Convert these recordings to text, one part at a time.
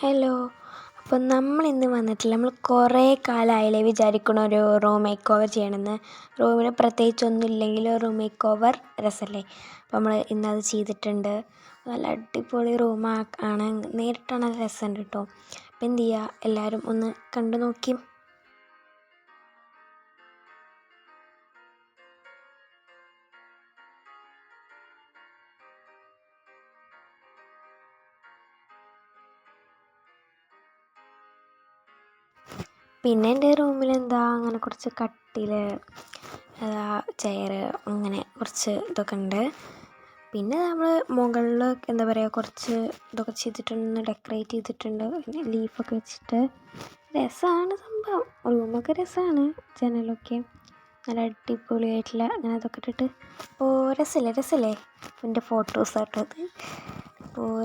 Hello. അപ്പം നമ്മളിന്ന് വന്നിട്ടില്ല. നമ്മൾ കുറേ കാലമായില്ലേ വിചാരിക്കണ ഒരു റൂം മേക്ക് ഓവർ ചെയ്യണമെന്ന്. റൂമിന് പ്രത്യേകിച്ചൊന്നും ഇല്ലെങ്കിൽ റൂം മേക്ക് ഓവർ രസമല്ലേ. അപ്പം നമ്മൾ ഇന്നത് ചെയ്തിട്ടുണ്ട്. നല്ല അടിപൊളി ആണ്. നേരിട്ടാണ് അത് രസമുണ്ട് കേട്ടോ. അപ്പം എന്ത് ചെയ്യുക, എല്ലാവരും ഒന്ന് കണ്ടു നോക്കി. പിന്നെ എൻ്റെ റൂമിലെന്താ അങ്ങനെ കുറച്ച് കട്ടിൽ, ചെയർ, അങ്ങനെ കുറച്ച് ഇതൊക്കെ ഉണ്ട്. പിന്നെ നമ്മൾ മുകളിൽ എന്താ പറയുക, കുറച്ച് ഇതൊക്കെ ചെയ്തിട്ടുണ്ട്, ഡെക്കറേറ്റ് ചെയ്തിട്ടുണ്ട്. പിന്നെ ലീഫൊക്കെ വെച്ചിട്ട് രസമാണ് സംഭവം. റൂമൊക്കെ രസമാണ്. ജനലൊക്കെ നല്ല അടിപൊളിയായിട്ടുള്ള അങ്ങനെ അതൊക്കെ ഇട്ടിട്ട് രസമല്ലേ. എൻ്റെ ഫോട്ടോസാട്ടോ അത്.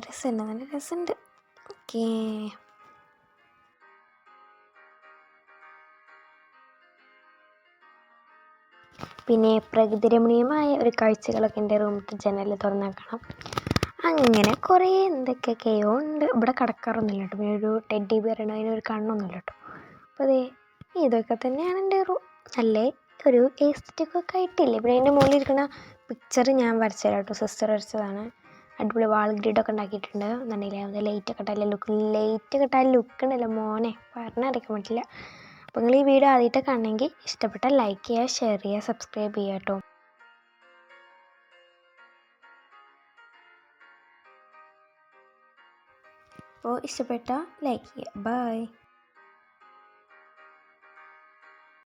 രസമുണ്ട്, നല്ല രസമുണ്ട്. ഓക്കേ. പിന്നെ പ്രകൃതിരമണീയമായ ഒരു കാഴ്ചകളൊക്കെ എൻ്റെ റൂമിലത്തെ ജനൽ തുറന്നാൽ കാണാം. അങ്ങനെ കുറേ എന്തൊക്കെയൊക്കെയോ ഉണ്ട്. ഇവിടെ കിടക്കാറൊന്നുമില്ല കേട്ടോ. പിന്നെ ഒരു ടെഡ്ഡി ബിയർ ഉണ്ട്, അതിനൊരു കണ്ണൊന്നുമില്ല കേട്ടോ. അപ്പോൾ ഇതൊക്കെ തന്നെയാണ് എൻ്റെ റൂം. നല്ല ഒരു എസ്തറ്റിക്കൊക്കെ ആയിട്ടില്ലേ. പിന്നെ അതിൻ്റെ മുകളിൽ ഇരിക്കുന്ന പിക്ചർ ഞാൻ വരച്ചതാണ് കേട്ടോ, സിസ്റ്റർ വരച്ചതാണ്. അടിപൊളി വാൾ ഗ്രിഡൊക്കെ ഉണ്ടാക്കിയിട്ടുണ്ട്. എന്നുണ്ടെങ്കിൽ അത് ലൈറ്റൊക്കെ ഇട്ടാൽ ലുക്ക് ഉണ്ടല്ലോ മോനെ, പറഞ്ഞറിയിക്കാൻ പറ്റില്ല. അപ്പോൾ നിങ്ങൾ ഈ വീഡിയോ ആദ്യമായിട്ട് കാണണമെങ്കിൽ ഇഷ്ടപ്പെട്ടാൽ ലൈക്ക് ചെയ്യുക, ഷെയർ ചെയ്യുക, സബ്സ്ക്രൈബ് ചെയ്യുക കേട്ടോ. അപ്പോൾ ഇഷ്ടപ്പെട്ടാൽ ലൈക്ക് ചെയ്യുക. ബൈ.